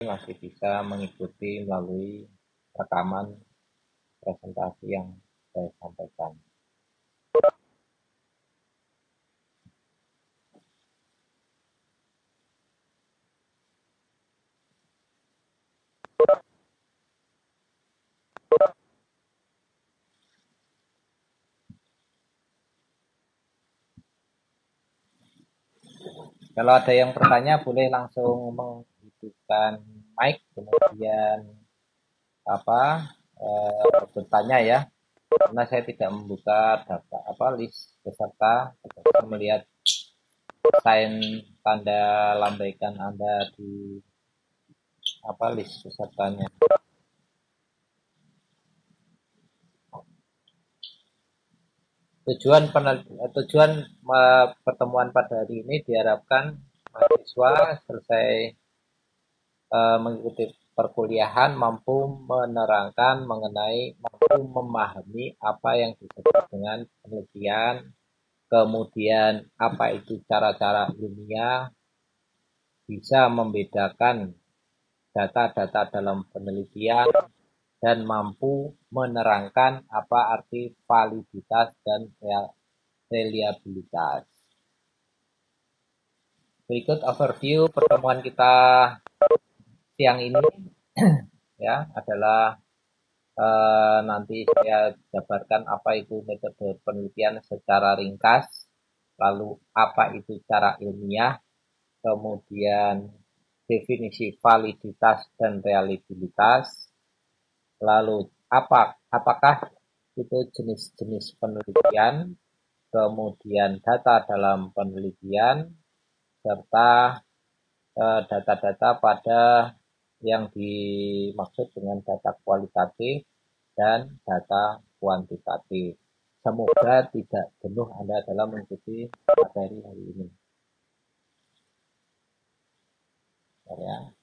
masih bisa mengikuti melalui rekaman presentasi yang saya sampaikan. Kalau ada yang bertanya boleh langsung menghidupkan mic, kemudian bertanya ya, karena saya tidak membuka data list peserta, saya melihat sign tanda lambaikan Anda di list pesertanya. Tujuan pertemuan pada hari ini diharapkan mahasiswa selesai mengikuti perkuliahan mampu menerangkan mampu memahami apa yang disebut dengan penelitian, kemudian apa itu cara-cara ilmiah, bisa membedakan data-data dalam penelitian, dan mampu menerangkan apa arti validitas dan reliabilitas. Berikut overview pertemuan kita siang ini ya adalah nanti saya jabarkan apa itu metode penelitian secara ringkas, lalu apa itu cara ilmiah, kemudian definisi validitas dan reliabilitas, lalu apakah itu jenis-jenis penelitian, kemudian data dalam penelitian, serta data-data pada yang dimaksud dengan data kualitatif dan data kuantitatif. Semoga tidak jenuh Anda dalam mengikuti materi hari ini. Ya.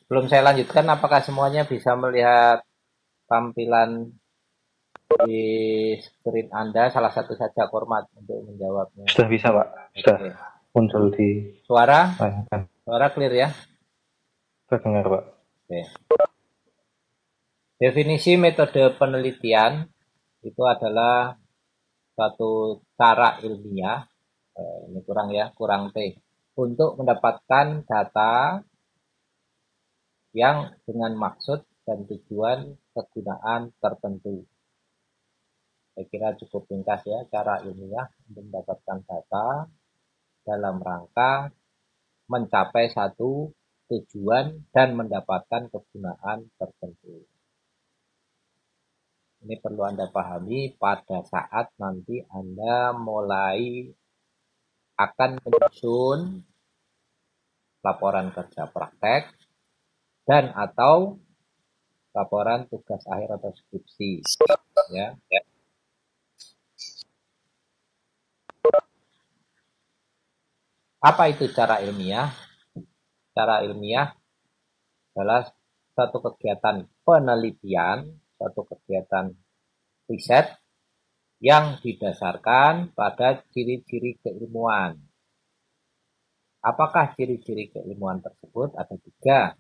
Belum saya lanjutkan, apakah semuanya bisa melihat tampilan di screen Anda? Salah satu saja format untuk menjawabnya. Sudah bisa Pak, sudah muncul di suara clear ya? Terdengar Pak. Oke. Definisi metode penelitian itu adalah suatu cara ilmiah, ini kurang T, untuk mendapatkan data yang dengan maksud dan tujuan kegunaan tertentu. Saya kira cukup ringkas ya, cara ilmiah untuk mendapatkan data dalam rangka mencapai satu tujuan dan mendapatkan kegunaan tertentu. Ini perlu Anda pahami pada saat nanti Anda mulai akan menyusun laporan kerja praktek dan atau laporan tugas akhir atau skripsi. Ya. Apa itu cara ilmiah? Cara ilmiah adalah satu kegiatan penelitian, satu kegiatan riset yang didasarkan pada ciri-ciri keilmuan. Apakah ciri-ciri keilmuan tersebut? Ada 3,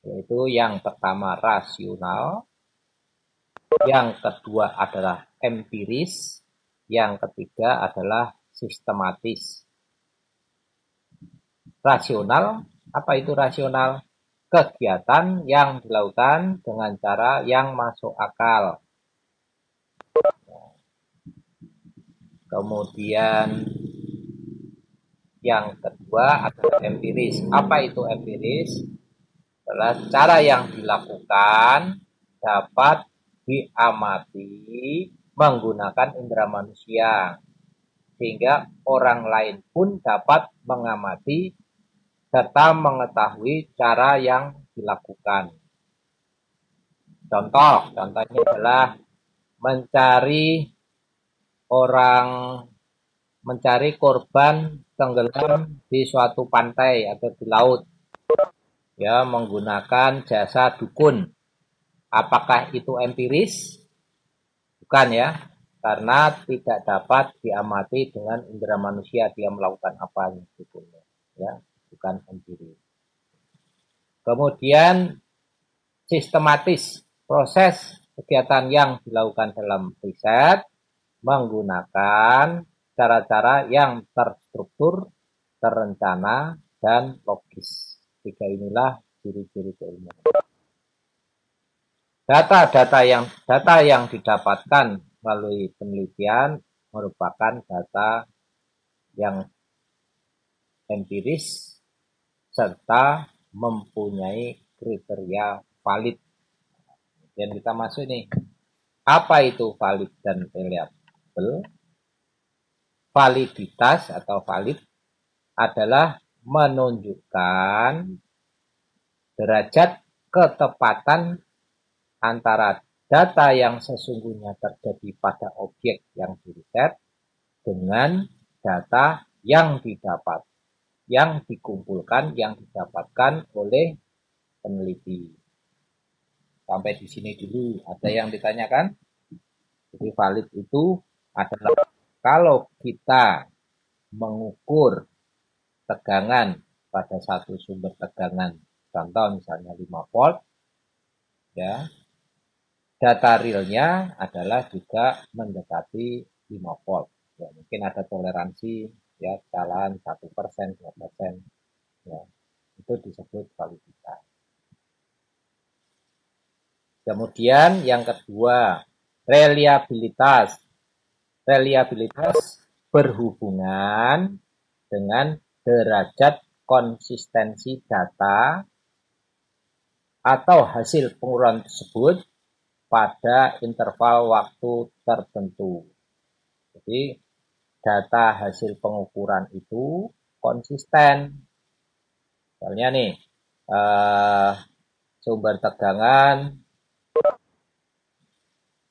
yaitu yang pertama rasional, yang kedua adalah empiris, yang ketiga adalah sistematis. Rasional, apa itu rasional? Kegiatan yang dilakukan dengan cara yang masuk akal. Kemudian yang kedua adalah empiris. Apa itu empiris? Adalah cara yang dilakukan dapat diamati menggunakan indera manusia, sehingga orang lain pun dapat mengamati serta mengetahui cara yang dilakukan. Contohnya adalah mencari korban tenggelam di suatu pantai atau di laut. ya menggunakan jasa dukun. Apakah itu empiris? Bukan ya, karena tidak dapat diamati dengan indera manusia dia melakukan apa yang dukunnya, ya, bukan empiris. Kemudian sistematis, proses kegiatan yang dilakukan dalam riset menggunakan cara-cara yang terstruktur, terencana, dan logis. Tiga inilah ciri-ciri keilmuan. Data yang didapatkan melalui penelitian merupakan data yang empiris serta mempunyai kriteria valid. Dan kita masuk nih, apa itu valid dan reliable? Validitas atau valid adalah menunjukkan derajat ketepatan antara data yang sesungguhnya terjadi pada objek yang diriset dengan data yang dikumpulkan, yang didapatkan oleh peneliti. Sampai di sini dulu. Ada yang ditanyakan? Jadi valid itu adalah kalau kita mengukur tegangan pada satu sumber tegangan, contoh misalnya 5 volt, ya, data realnya adalah juga mendekati 5 volt. Ya, mungkin ada toleransi, ya, kesalahan 1%, 2%, ya, itu disebut validitas. Kemudian yang kedua, reliabilitas. Reliabilitas berhubungan dengan derajat konsistensi data atau hasil pengukuran tersebut pada interval waktu tertentu. Jadi data hasil pengukuran itu konsisten. Misalnya nih, sumber tegangan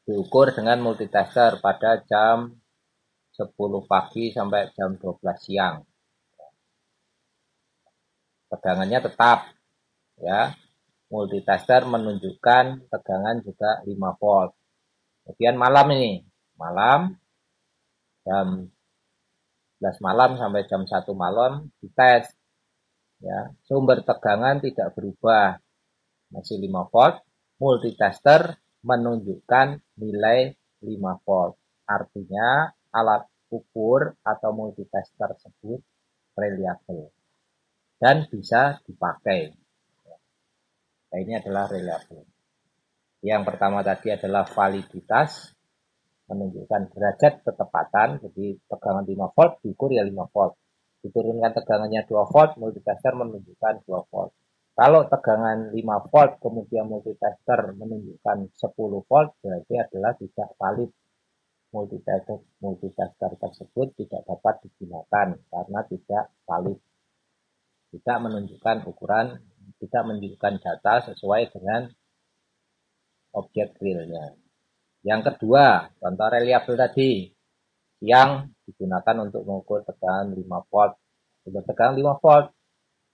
diukur dengan multitester pada jam 10 pagi sampai jam 12 siang. Tegangannya tetap, ya. Multitester menunjukkan tegangan juga 5 volt. Kemudian malam ini, malam jam 11 malam sampai jam 1 malam dites, ya. Sumber tegangan tidak berubah, masih 5 volt. Multitester menunjukkan nilai 5 volt. Artinya alat ukur atau multitester tersebut reliable dan bisa dipakai. Nah, ini adalah reliable. Yang pertama tadi adalah validitas, menunjukkan derajat ketepatan. Jadi tegangan 5 volt diukur ya 5 volt. Diturunkan tegangannya 2 volt, multitester menunjukkan 2 volt. Kalau tegangan 5 volt kemudian multitester menunjukkan 10 volt, berarti adalah tidak valid. Multitester tersebut tidak dapat digunakan karena tidak valid. Tidak menunjukkan ukuran, tidak menunjukkan data sesuai dengan objek realnya. Yang kedua, contoh reliable tadi, yang digunakan untuk mengukur tegangan 5 volt. Sumber tegangan 5 volt,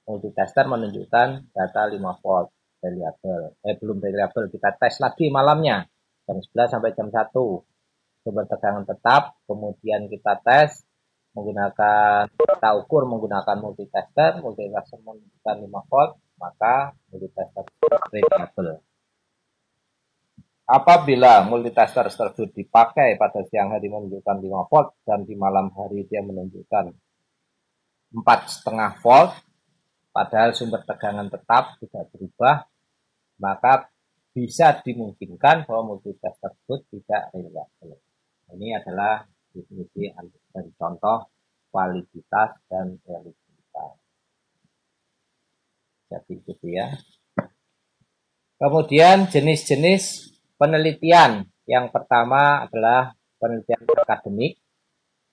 multitester menunjukkan data 5 volt, reliable. Belum reliable, kita tes lagi malamnya, jam 11 sampai jam 1. Sumber tegangan tetap, kemudian kita tes, kita ukur menggunakan multitester menunjukkan 5 volt, maka multitester reliable. Apabila multitester tersebut dipakai pada siang hari menunjukkan 5 volt dan di malam hari dia menunjukkan 4,5 volt, padahal sumber tegangan tetap tidak berubah, maka bisa dimungkinkan bahwa multitester tersebut tidak reliable. Ini adalah definisi dan contoh validitas dan reliabilitas. Jadi gitu ya. Kemudian jenis-jenis penelitian. Yang pertama adalah penelitian akademik,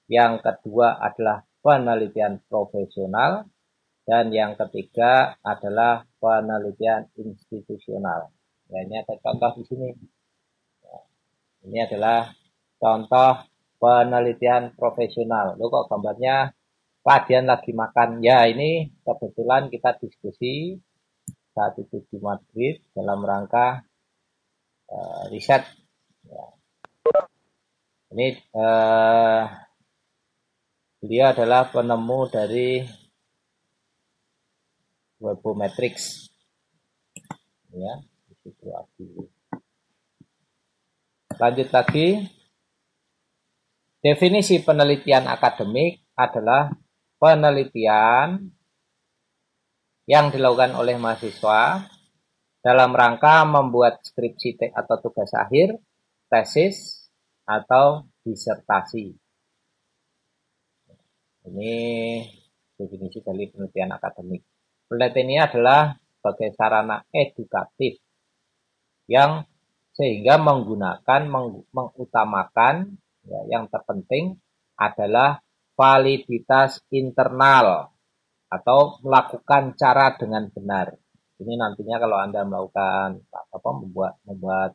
yang kedua adalah penelitian profesional, dan yang ketiga adalah penelitian institusional. Ya, ini ada contoh di sini. Ini adalah contoh penelitian profesional. Loh, kok gambarnya kalian lagi makan? Ya, ini kebetulan kita diskusi saat itu di Madrid dalam rangka riset. Ya. Ini beliau adalah penemu dari webometrics. Ya, itu lanjut lagi. Definisi penelitian akademik adalah penelitian yang dilakukan oleh mahasiswa dalam rangka membuat skripsi atau tugas akhir, tesis, atau disertasi. Ini definisi dari penelitian akademik. Penelitian ini adalah sebagai sarana edukatif yang sehingga mengutamakan ya, yang terpenting adalah validitas internal atau melakukan cara dengan benar. Ini nantinya kalau Anda melakukan membuat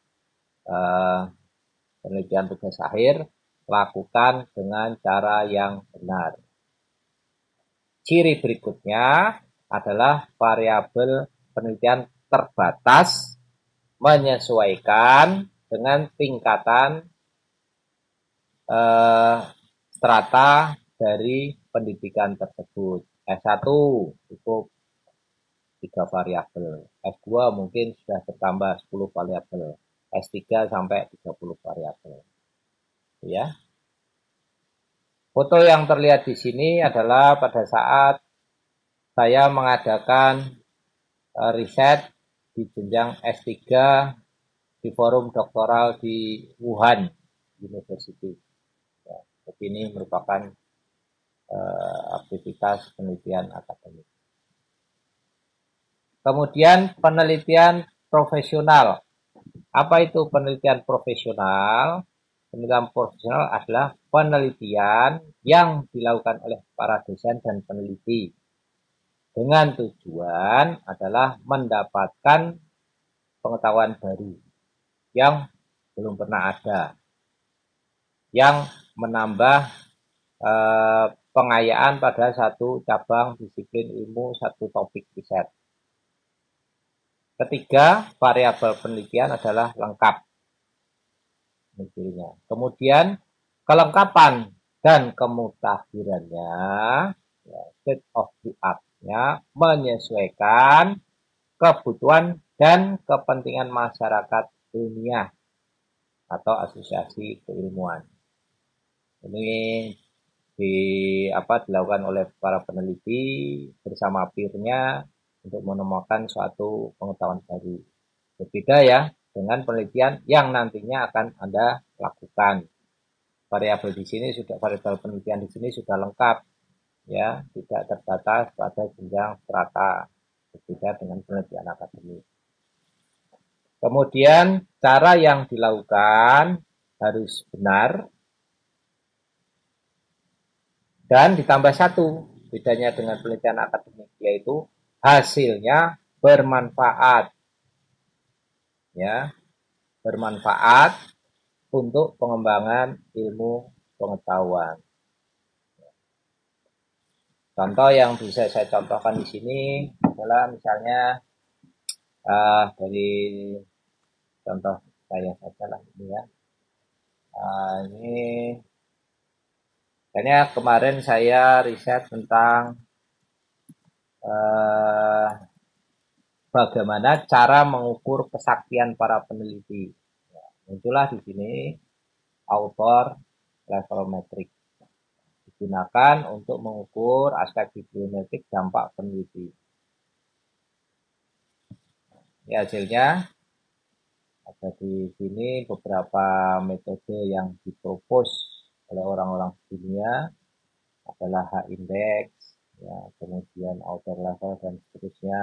penelitian tugas akhir, lakukan dengan cara yang benar. Ciri berikutnya adalah variabel penelitian terbatas menyesuaikan dengan tingkatan strata dari pendidikan tersebut. S1 cukup 3 variabel, S2 mungkin sudah bertambah 10 variabel, S3 sampai 30 variabel. Ya. Foto yang terlihat di sini adalah pada saat saya mengadakan riset di jenjang S3 di forum doktoral di Wuhan University. Ya, jadi ini merupakan aktivitas penelitian akademik. Kemudian penelitian profesional. Apa itu penelitian profesional? Penelitian profesional adalah penelitian yang dilakukan oleh para dosen dan peneliti dengan tujuan adalah mendapatkan pengetahuan baru yang belum pernah ada, yang menambah pengayaan pada satu cabang disiplin ilmu, satu topik riset. Ketiga, variabel penelitian adalah lengkap. Kemudian, kelengkapan dan kemutakhirannya, ya, state of the art-nya, menyesuaikan kebutuhan dan kepentingan masyarakat ilmiah atau asosiasi keilmuan. Ini dilakukan oleh para peneliti bersama peer-nya untuk menemukan suatu pengetahuan baru. Berbeda ya dengan penelitian yang nantinya akan Anda lakukan. Variabel di sini variabel penelitian di sini sudah lengkap, ya, tidak terbatas pada jenjang strata. Berbeda dengan penelitian akademik. Kemudian cara yang dilakukan harus benar. Dan ditambah satu, bedanya dengan penelitian akademik, yaitu hasilnya bermanfaat. Ya, bermanfaat untuk pengembangan ilmu pengetahuan. Contoh yang bisa saya contohkan di sini adalah misalnya dari contoh saya saja lah ini ya. Ini kayaknya kemarin saya riset tentang bagaimana cara mengukur kesaktian para peneliti. Ya, muncullah di sini author level metric. Digunakan untuk mengukur aspek bibliometrik dampak peneliti. Ya, hasilnya ada di sini beberapa metode yang dipropos oleh orang-orang dunia adalah H-index, ya, kemudian author level dan seterusnya,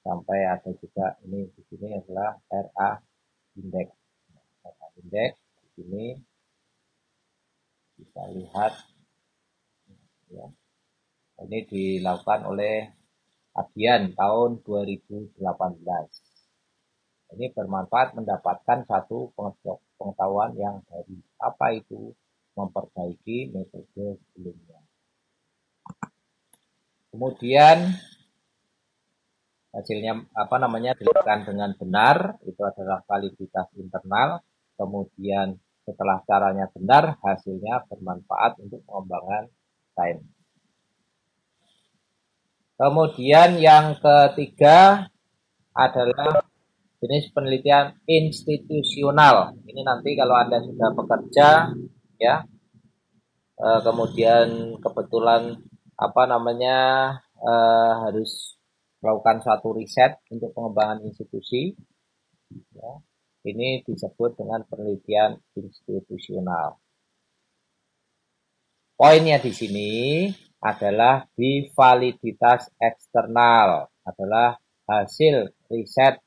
sampai ada juga ini di sini adalah RA-index. RA-index di sini bisa lihat, ya, ini dilakukan oleh Adian tahun 2018. Ini bermanfaat mendapatkan satu pengetahuan yang baru. Apa itu? Memperbaiki metode sebelumnya. Kemudian hasilnya dilakukan dengan benar, itu adalah validitas internal. Kemudian setelah caranya benar, hasilnya bermanfaat untuk pengembangan sains. Kemudian yang ketiga adalah jenis penelitian institusional. Ini nanti kalau Anda sudah bekerja, ya, kemudian kebetulan harus melakukan satu riset untuk pengembangan institusi, ya, ini disebut dengan penelitian institusional. Poinnya di sini adalah di validitas eksternal, adalah hasil riset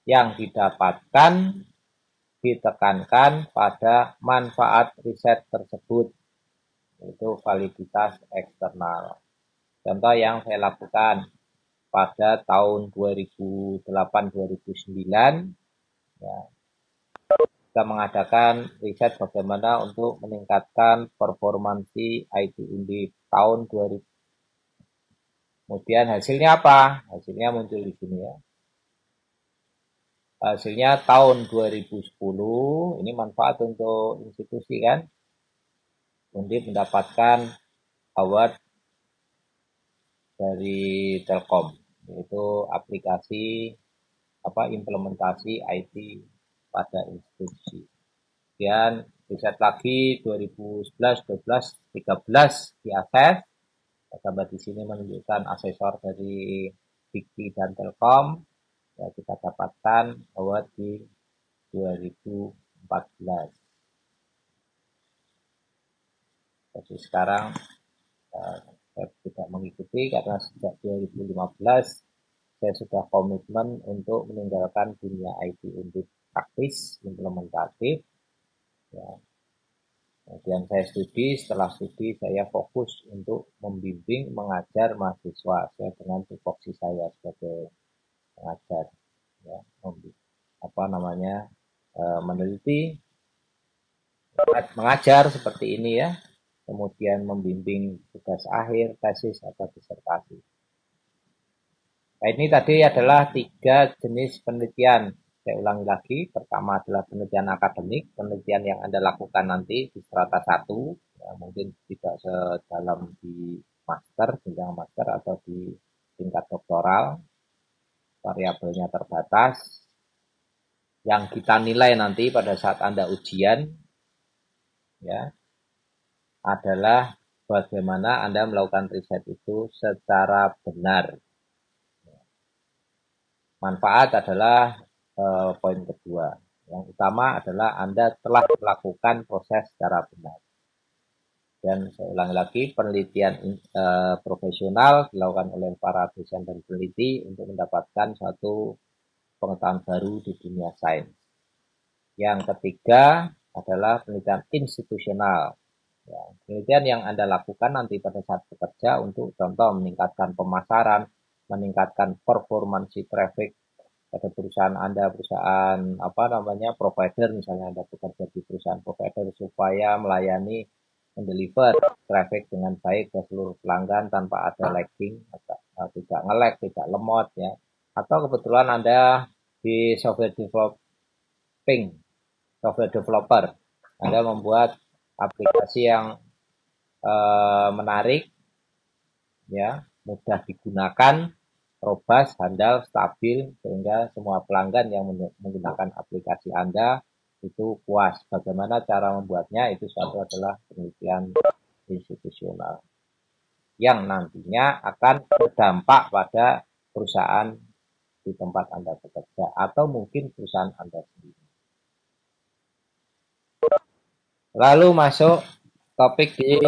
yang didapatkan ditekankan pada manfaat riset tersebut, itu validitas eksternal. Contoh yang saya lakukan pada tahun 2008-2009, ya, kita mengadakan riset bagaimana untuk meningkatkan performansi IT Undip tahun 2000. Kemudian hasilnya apa? Hasilnya muncul di sini, ya. Hasilnya tahun 2010, ini manfaat untuk institusi kan. Undip mendapatkan award dari Telkom, yaitu aplikasi implementasi IT pada institusi. Kemudian riset lagi 2011, 12, 13 di ASES. Gambar di sini menunjukkan asesor dari Dikti dan Telkom. Ya, kita dapatkan award di 2014. Jadi sekarang saya tidak mengikuti karena sejak 2015 saya sudah komitmen untuk meninggalkan dunia IT Undip praktis, implementatif. Ya. Kemudian saya studi, setelah studi saya fokus untuk membimbing, mengajar mahasiswa saya dengan tupoksi saya sebagai pengajar, ya, meneliti, mengajar seperti ini, ya, kemudian membimbing tugas akhir, tesis atau disertasi. Nah, ini tadi adalah 3 jenis penelitian. Saya ulangi lagi, pertama adalah penelitian akademik, penelitian yang Anda lakukan nanti di strata 1, ya, mungkin tidak sedalam di master, jenjang master atau di tingkat doktoral, variabelnya terbatas. Yang kita nilai nanti pada saat Anda ujian, ya, adalah bagaimana Anda melakukan riset itu secara benar. Manfaat adalah poin kedua. Yang utama adalah Anda telah melakukan proses secara benar. Dan saya ulangi lagi, penelitian profesional dilakukan oleh para dosen dan peneliti untuk mendapatkan suatu pengetahuan baru di dunia sains. Yang ketiga adalah penelitian institusional. Ya, penelitian yang Anda lakukan nanti pada saat bekerja untuk contoh meningkatkan pemasaran, meningkatkan performansi traffic pada perusahaan Anda, perusahaan provider, misalnya Anda bekerja di perusahaan provider supaya melayani, mendeliver traffic dengan baik ke seluruh pelanggan tanpa ada lagging, tidak nge-lag, tidak lemot, ya. Atau kebetulan Anda di software developer, Anda membuat aplikasi yang menarik, ya, mudah digunakan, robust, handal, stabil, sehingga semua pelanggan yang menggunakan aplikasi Anda itu puas. Bagaimana cara membuatnya, itu suatu adalah penelitian institusional yang nantinya akan berdampak pada perusahaan di tempat Anda bekerja atau mungkin perusahaan Anda sendiri. Lalu masuk topik di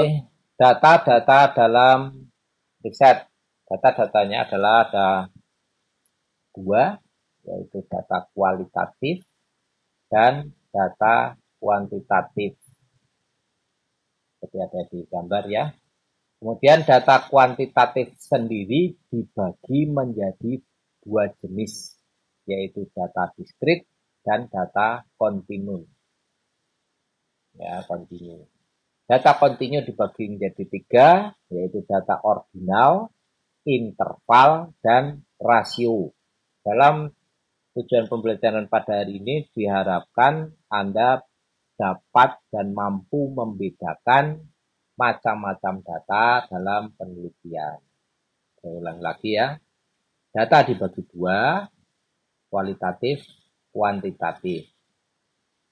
data-data dalam riset. Data-datanya adalah ada 2, yaitu data kualitatif dan data kuantitatif. Seperti ada di gambar, ya. Kemudian data kuantitatif sendiri dibagi menjadi 2 jenis, yaitu data diskrit dan data kontinu. Ya, kontinu. Data kontinu dibagi menjadi 3, yaitu data ordinal, interval, dan rasio. Dalam tujuan pembelajaran pada hari ini diharapkan Anda dapat dan mampu membedakan macam-macam data dalam penelitian. Saya ulang lagi ya. Data dibagi dua, kualitatif, kuantitatif.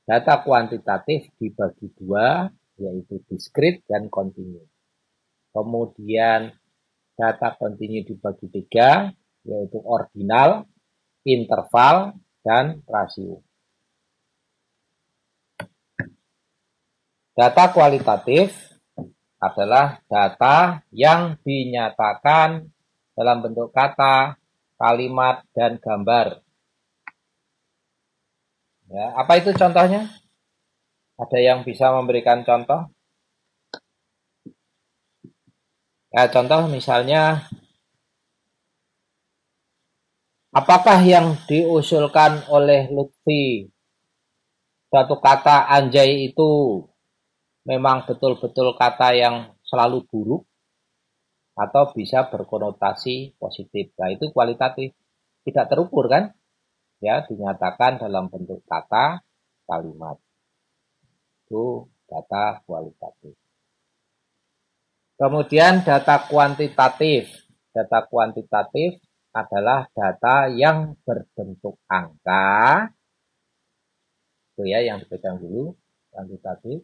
Data kuantitatif dibagi dua, yaitu diskrit dan kontinu. Kemudian data kontinu dibagi tiga, yaitu ordinal, interval, dan rasio. Data kualitatif adalah data yang dinyatakan dalam bentuk kata, kalimat, dan gambar. Ya, apa itu contohnya? Ada yang bisa memberikan contoh? Ya, contoh misalnya, apakah yang diusulkan oleh Lutfi suatu kata anjay itu memang betul-betul kata yang selalu buruk atau bisa berkonotasi positif? Nah, itu kualitatif. Tidak terukur kan? Ya, dinyatakan dalam bentuk kata, kalimat. Itu data kualitatif. Kemudian data kuantitatif. Data kuantitatif adalah data yang berbentuk angka. Itu ya yang dipegang dulu, kuantitatif.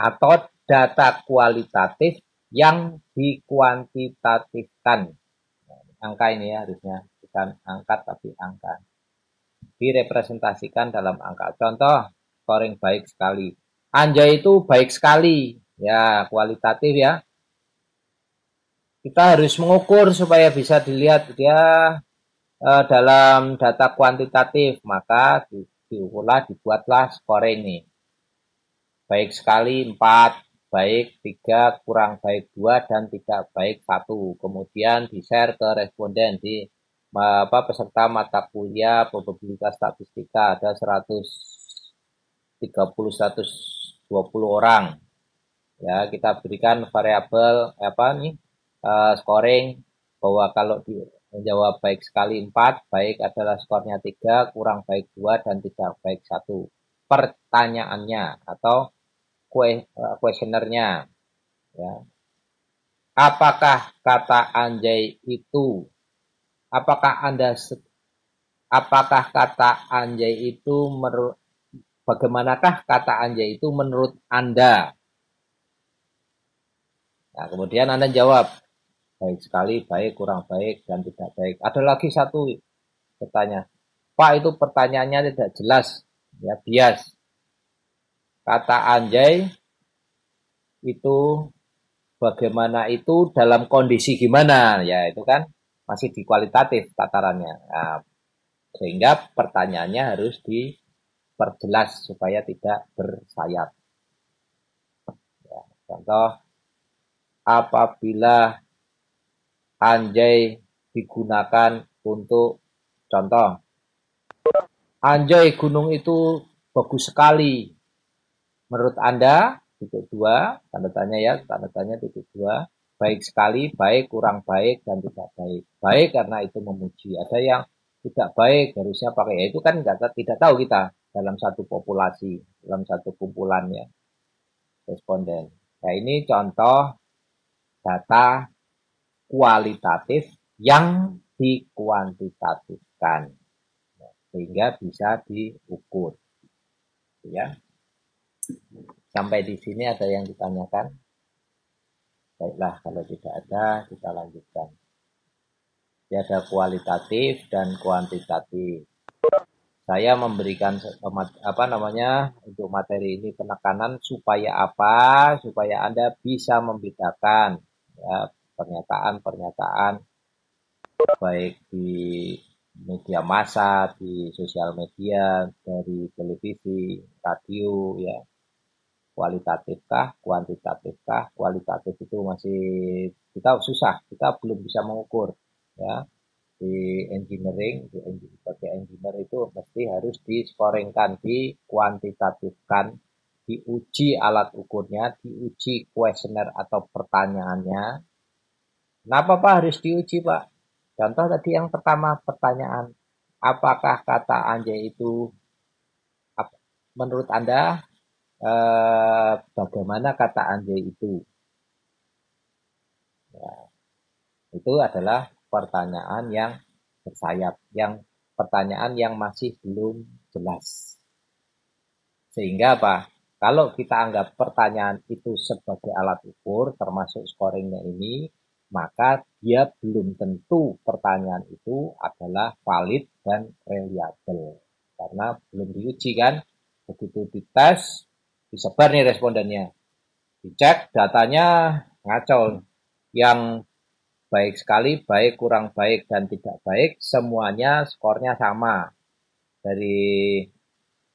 Atau data kualitatif yang dikuantitatifkan. Angka ini ya harusnya, bukan angkat tapi angka. Direpresentasikan dalam angka. Contoh, scoring baik sekali. Anjay itu baik sekali. Ya, kualitatif ya. Kita harus mengukur supaya bisa dilihat dia dalam data kuantitatif. Maka diukurlah, dibuatlah scoring nih. Baik sekali 4, baik 3, kurang baik 2, dan tidak baik 1. Kemudian di-share ke responden di peserta mata kuliah probabilitas statistika ada 130 120 orang. Ya, kita berikan variabel scoring bahwa kalau menjawab baik sekali 4, baik adalah skornya 3, kurang baik 2, dan tidak baik 1. Pertanyaannya atau kuesionernya, ya. Apakah kata anjay itu, apakah kata anjay itu bagaimanakah kata anjay itu menurut Anda? Nah, kemudian Anda jawab, baik sekali, baik, kurang baik, dan tidak baik. Ada lagi satu pertanyaan. Pak, itu pertanyaannya tidak jelas, ya, bias. Kata anjay itu bagaimana itu dalam kondisi gimana? Ya, itu kan masih di kualitatif tatarannya. Nah, sehingga pertanyaannya harus diperjelas supaya tidak bersayap. Ya, contoh, apabila anjay digunakan untuk contoh, anjay gunung itu bagus sekali. Menurut Anda, titik 2, tanda tanya ya, tanda tanya titik 2, baik sekali, baik, kurang baik, dan tidak baik. Baik karena itu memuji. Ada yang tidak baik, harusnya pakai, ya itu kan tidak tahu kita dalam satu populasi, dalam satu kumpulan ya, responden. Nah, ini contoh data kualitatif yang dikuantitatifkan, sehingga bisa diukur. Ya. Sampai di sini ada yang ditanyakan? Baiklah, kalau tidak ada, kita lanjutkan. Ya, ada kualitatif dan kuantitatif. Saya memberikan untuk materi ini penekanan supaya apa? Supaya Anda bisa membedakan ya, pernyataan-pernyataan baik di media massa, di sosial media, dari televisi, radio ya. Kualitatifkah, kuantitatifkah? Kualitatif itu masih kita susah, kita belum bisa mengukur ya. Di engineering, sebagai engineer itu mesti harus di-scoringkan, dikuantitatifkan, diuji alat ukurnya, diuji kuesioner atau pertanyaannya, Kenapa Pak harus diuji Pak? Contoh tadi yang pertama pertanyaan, apakah kata anjay itu menurut Anda bagaimana kata anjay itu? Ya, itu adalah pertanyaan yang bersayap, yang pertanyaan yang masih belum jelas. Sehingga apa? Kalau kita anggap pertanyaan itu sebagai alat ukur, termasuk scoringnya ini, maka dia belum tentu pertanyaan itu adalah valid dan reliable. Karena belum diuji kan, begitu dites, disebar nih respondennya. Dicek datanya ngaco, yang baik sekali, baik, kurang baik, dan tidak baik, semuanya skornya sama. Dari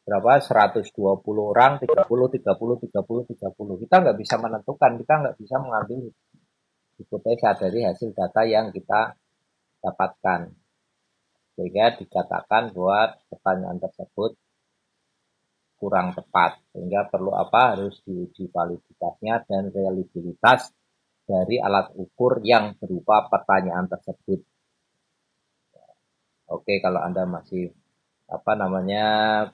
berapa 120 orang 30 30 30 30 kita nggak bisa menentukan, kita nggak bisa mengambil hipotesa dari hasil data yang kita dapatkan, sehingga dikatakan bahwa pertanyaan tersebut kurang tepat, sehingga perlu apa, harus diuji validitasnya dan reliabilitas dari alat ukur yang berupa pertanyaan tersebut. Oke, kalau Anda masih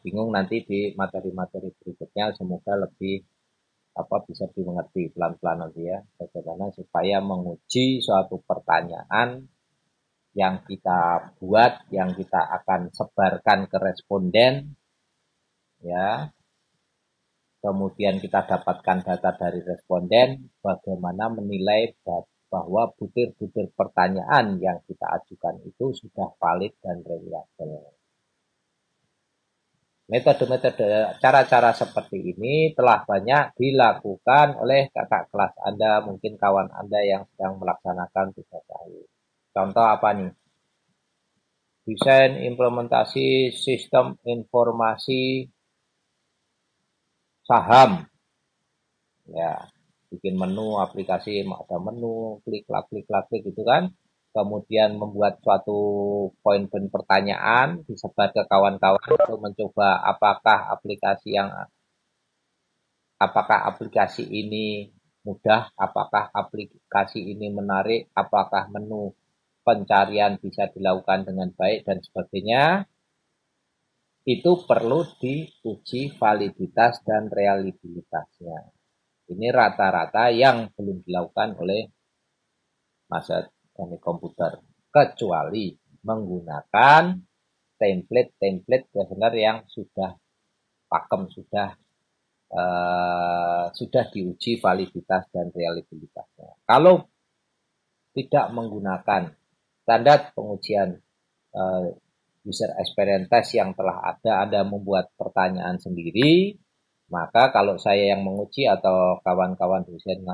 bingung, nanti di materi-materi berikutnya semoga lebih bisa dimengerti pelan-pelan nanti ya, bagaimana supaya menguji suatu pertanyaan yang kita buat, yang kita akan sebarkan ke responden ya, kemudian kita dapatkan data dari responden, bagaimana menilai bahwa butir-butir pertanyaan yang kita ajukan itu sudah valid dan reliable. Metode-metode cara-cara seperti ini telah banyak dilakukan oleh kakak kelas Anda, mungkin kawan Anda yang sedang melaksanakan tugas akhir. Contoh apa nih? Desain implementasi sistem informasi saham. Ya, bikin menu aplikasi, ada menu, klik gitu kan. Kemudian membuat suatu poin-poin pertanyaan, disebar ke kawan-kawan untuk mencoba apakah aplikasi ini mudah, apakah aplikasi ini menarik, apakah menu pencarian bisa dilakukan dengan baik dan sebagainya. Itu perlu diuji validitas dan reliabilitasnya. Ini rata-rata yang belum dilakukan oleh masa teknik komputer, kecuali menggunakan template webinar yang sudah pakem, sudah diuji validitas dan reliabilitasnya. Kalau tidak menggunakan standar pengujian user experience test yang telah ada, Anda membuat pertanyaan sendiri, maka kalau saya yang menguji atau kawan-kawan dosen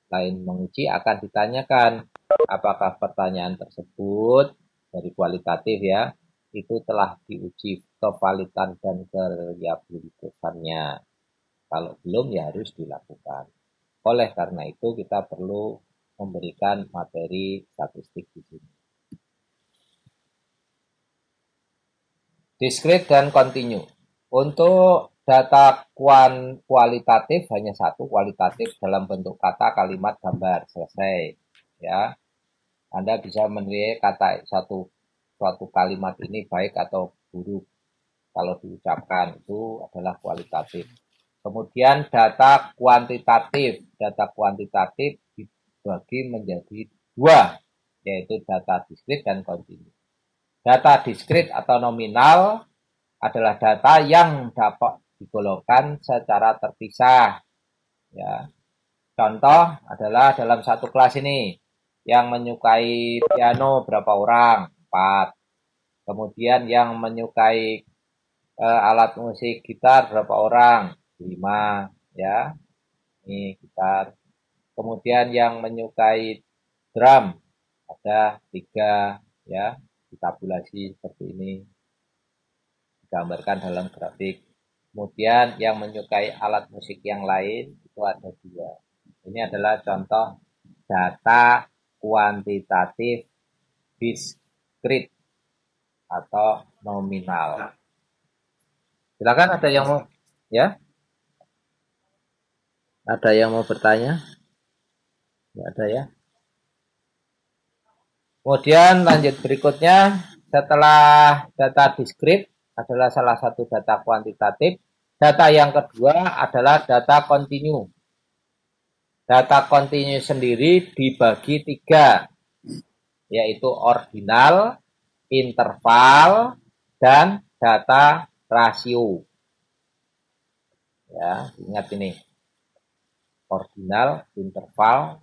lain menguji, akan ditanyakan apakah pertanyaan tersebut dari kualitatif ya, itu telah diuji kevalidan dan kereliabilitasannya. Kalau belum ya harus dilakukan. Oleh karena itu kita perlu memberikan materi statistik di sini. Discrete dan continue. Untuk data kualitatif hanya satu, kualitatif dalam bentuk kata, kalimat, gambar, selesai. Ya, Anda bisa menilai kata suatu kalimat ini baik atau buruk kalau diucapkan, itu adalah kualitatif. Kemudian data kuantitatif dibagi menjadi dua, yaitu data discrete dan continue. Data discrete atau nominal adalah data yang dapat digolongkan secara terpisah. Ya. Contoh adalah dalam satu kelas ini, yang menyukai piano berapa orang? 4. Kemudian yang menyukai alat musik gitar berapa orang? 5. Ya, ini gitar. Kemudian yang menyukai drum ada 3. Ya, ditabulasi seperti ini, digambarkan dalam grafik. Kemudian yang menyukai alat musik yang lain itu ada 2. Ini adalah contoh data kuantitatif discrete atau nominal. Silakan, ada yang mau ya? Ada yang mau bertanya? Tidak ada ya? Kemudian lanjut berikutnya, setelah data diskrit adalah salah satu data kuantitatif, data yang kedua adalah data kontinu. Data kontinu sendiri dibagi 3, yaitu ordinal, interval, dan data rasio. Ya, ingat ini. Ordinal, interval,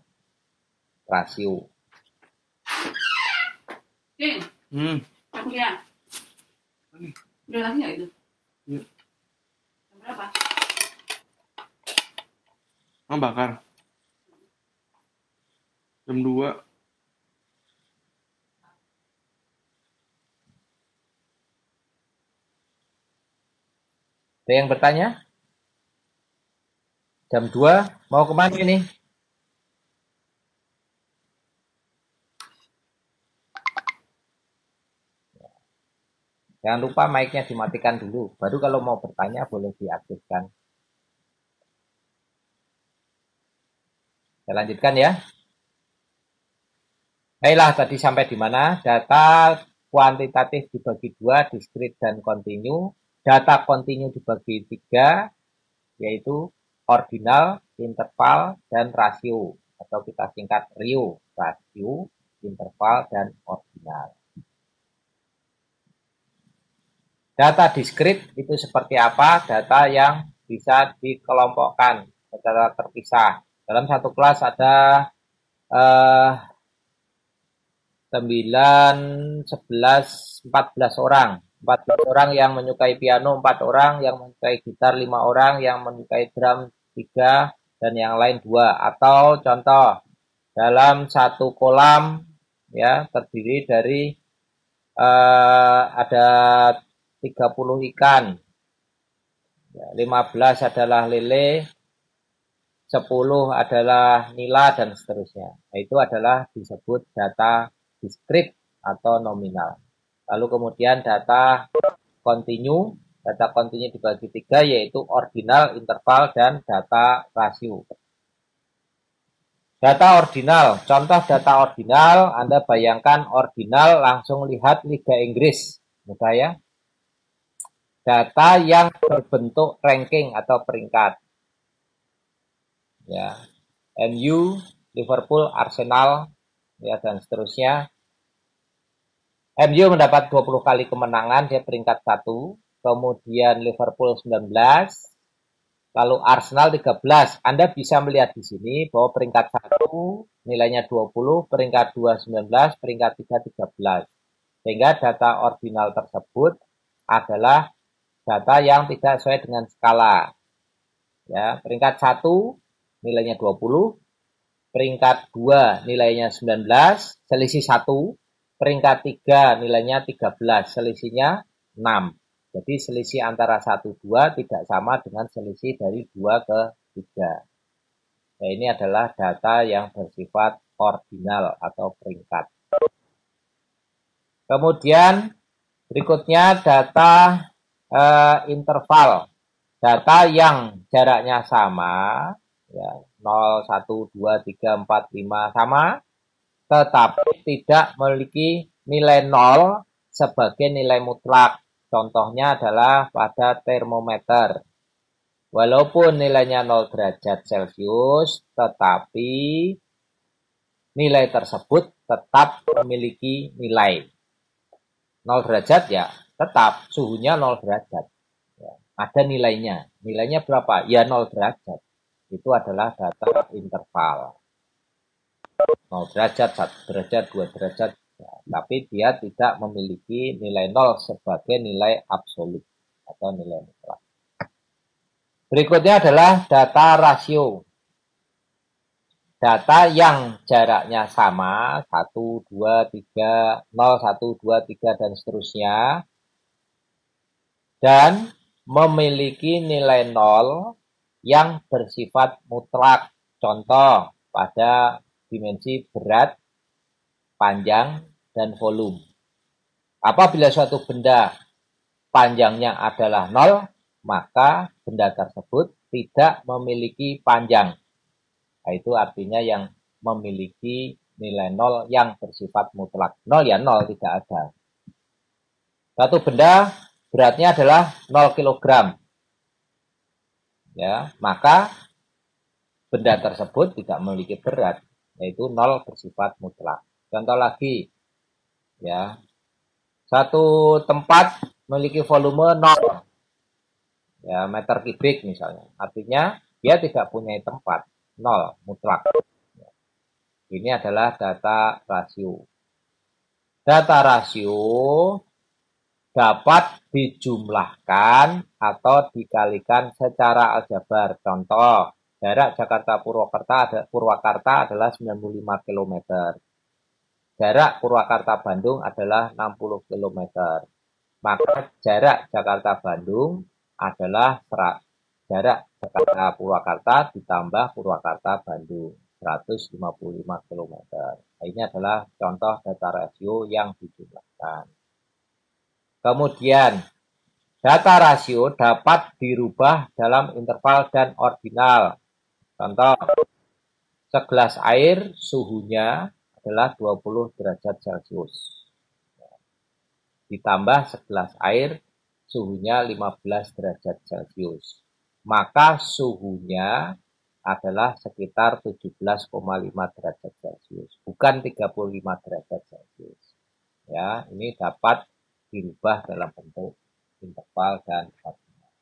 rasio. Aku lihat. Udah lagi nggak itu? Iya. Jam berapa? Bakar. Jam 2. Ada yang bertanya? Jam 2, mau kemana ini? Jangan lupa mic-nya dimatikan dulu. Baru kalau mau bertanya boleh diaktifkan. Saya lanjutkan ya. Baiklah, tadi sampai di mana? Data kuantitatif dibagi 2, diskrit dan kontinu. Data kontinu dibagi 3, yaitu ordinal, interval, dan rasio. Atau kita singkat RIO. Rasio, interval, dan ordinal. Data diskrit itu seperti apa? Data yang bisa dikelompokkan secara terpisah. Dalam satu kelas ada 9, 11, 14 orang. 14 orang yang menyukai piano, 4 orang yang menyukai gitar, 5 orang yang menyukai drum, 3, dan yang lain 2. Atau contoh, dalam satu kolam ya terdiri dari ada 30 ikan, 15 adalah lele, 10 adalah nila, dan seterusnya. Nah, itu adalah disebut data diskrit atau nominal. Lalu kemudian data kontinu. Data kontinu dibagi 3, yaitu ordinal, interval, dan data rasio. Data ordinal. Contoh data ordinal, Anda bayangkan ordinal langsung lihat Liga Inggris. Mudah ya? Data yang berbentuk ranking atau peringkat. Ya, MU, Liverpool, Arsenal, ya, dan seterusnya. MU mendapat 20 kali kemenangan, dia peringkat 1. Kemudian Liverpool 19, lalu Arsenal 13. Anda bisa melihat di sini bahwa peringkat 1 nilainya 20, peringkat 2 19, peringkat 3 13. Sehingga data ordinal tersebut adalah data yang tidak sesuai dengan skala. Ya, peringkat 1 nilainya 20, peringkat 2 nilainya 19, selisih 1, peringkat 3 nilainya 13, selisihnya 6. Jadi selisih antara 1 2 tidak sama dengan selisih dari 2 ke 3. Nah, ini adalah data yang bersifat ordinal atau peringkat. Kemudian berikutnya data interval, data yang jaraknya sama, ya, 0, 1, 2, 3, 4, 5 sama, tetapi tidak memiliki nilai 0 sebagai nilai mutlak. Contohnya adalah pada termometer. Walaupun nilainya 0 derajat Celcius, tetapi nilai tersebut tetap memiliki nilai. 0 derajat ya tetap suhunya 0 derajat. Ya, ada nilainya. Nilainya berapa? Ya 0 derajat. Itu adalah data interval. 0 derajat, 1 derajat, 2 derajat. Ya, tapi dia tidak memiliki nilai 0 sebagai nilai absolut atau nilai mutlak. Berikutnya adalah data rasio. Data yang jaraknya sama, 1, 2, 3, 0, 1, 2, 3, dan seterusnya, dan memiliki nilai 0 yang bersifat mutlak. Contoh pada dimensi berat, panjang, dan volume. Apabila suatu benda panjangnya adalah 0, maka benda tersebut tidak memiliki panjang. Nah, itu artinya yang memiliki nilai nol yang bersifat mutlak. Nol ya nol, tidak ada. Satu benda beratnya adalah 0 kg. Ya, maka benda tersebut tidak memiliki berat, yaitu nol bersifat mutlak. Contoh lagi, ya, satu tempat memiliki volume 0, ya, meter kubik misalnya. Artinya dia tidak punya tempat, 0 mutlak. Ini adalah data rasio. Data rasio dapat dijumlahkan atau dikalikan secara aljabar. Contoh, jarak Jakarta Purwakarta adalah 95 km. Jarak Purwakarta Bandung adalah 60 km. Maka jarak Jakarta Bandung adalah jarak Jakarta Purwakarta ditambah Purwakarta Bandung 155 km. Nah, ini adalah contoh data rasio yang dijumlahkan. Kemudian, data rasio dapat dirubah dalam interval dan ordinal. Contoh, segelas air suhunya adalah 20 derajat Celcius. Ditambah segelas air suhunya 15 derajat Celcius. Maka suhunya adalah sekitar 17,5 derajat Celcius. Bukan 35 derajat Celcius. Ya, ini dapat dirubah dalam bentuk interval dan ordinal.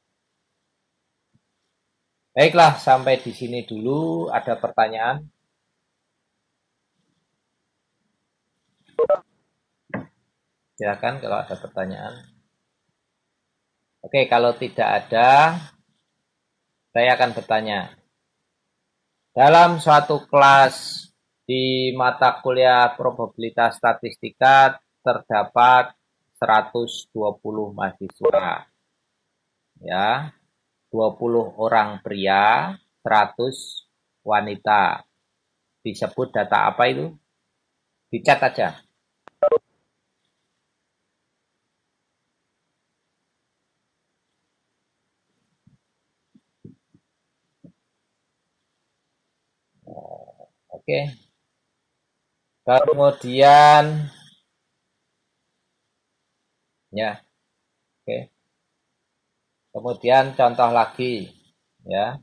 Baiklah, sampai di sini dulu. Ada pertanyaan? Silakan kalau ada pertanyaan. Oke, kalau tidak ada, saya akan bertanya. Dalam suatu kelas di mata kuliah probabilitas statistika terdapat 120 mahasiswa, ya, 20 orang pria, 100 wanita. Disebut data apa itu? Dicat aja. Oke. Kemudian ya, oke. Kemudian contoh lagi, ya.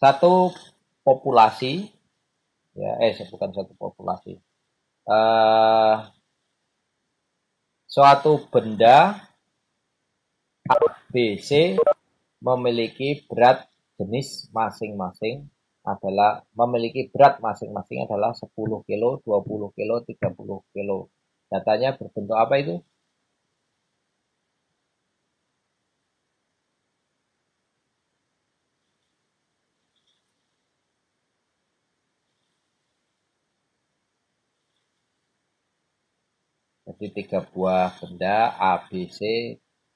Satu populasi, ya, bukan satu populasi. Suatu benda A, B, C memiliki berat jenis masing-masing adalah 10 kilo, 20 kilo, 30 kilo. Datanya berbentuk apa itu? Jadi 3 buah benda A, B, C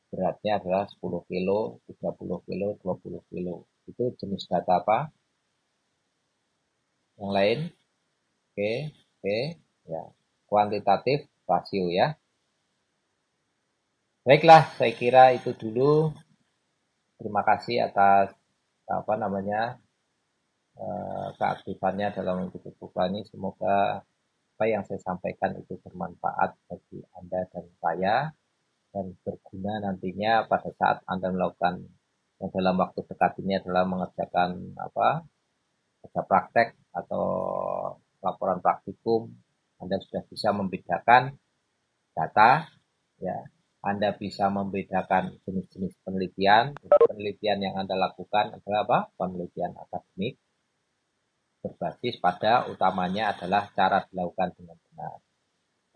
beratnya adalah 10 kilo, 30 kilo, 20 kilo. Itu jenis data apa? Yang lain? Oke, ya. Kuantitatif rasio ya. Baiklah, saya kira itu dulu. Terima kasih atas keaktifannya dalam mengikuti buku ini. Semoga apa yang saya sampaikan itu bermanfaat bagi Anda dan saya dan berguna nantinya pada saat Anda melakukan yang dalam waktu dekat ini adalah mengerjakan kerja praktek atau laporan praktikum. Anda sudah bisa membedakan data, ya. Anda bisa membedakan jenis-jenis penelitian. Penelitian yang Anda lakukan adalah apa? Penelitian akademik berbasis pada utamanya adalah cara dilakukan dengan benar.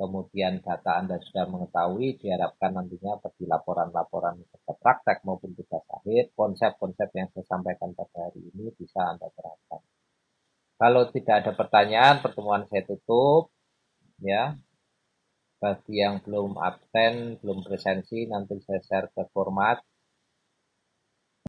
Kemudian data Anda sudah mengetahui, diharapkan nantinya bagi laporan-laporan kerja praktek maupun tugas akhir, konsep-konsep yang saya sampaikan pada hari ini bisa Anda terapkan. Kalau tidak ada pertanyaan, pertemuan saya tutup. Ya, bagi yang belum absen, belum presensi, nanti saya share ke format